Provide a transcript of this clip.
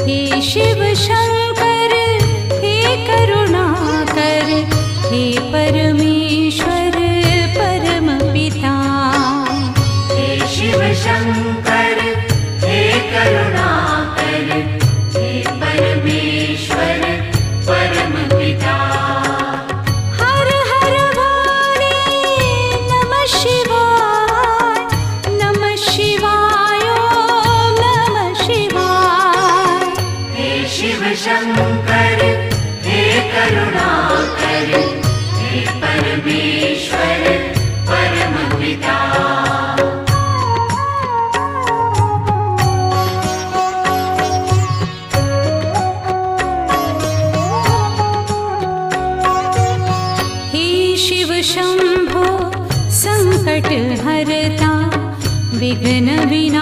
हे शिव शंकर हे करुणाकर, हे परमेश्वर परम पिता। हे शिव शंकर हे करुणाकर, हे परमेश्वर परम पिता। हर हर भोले नमः शिवाय, नमः शिवाय ओम नमः शिवाय। हे शिव शंकर हे करुणाकर, हे परमेश्वर परम पिता। हे शिव शंभो संकट हरता, विघ्न विनाशका।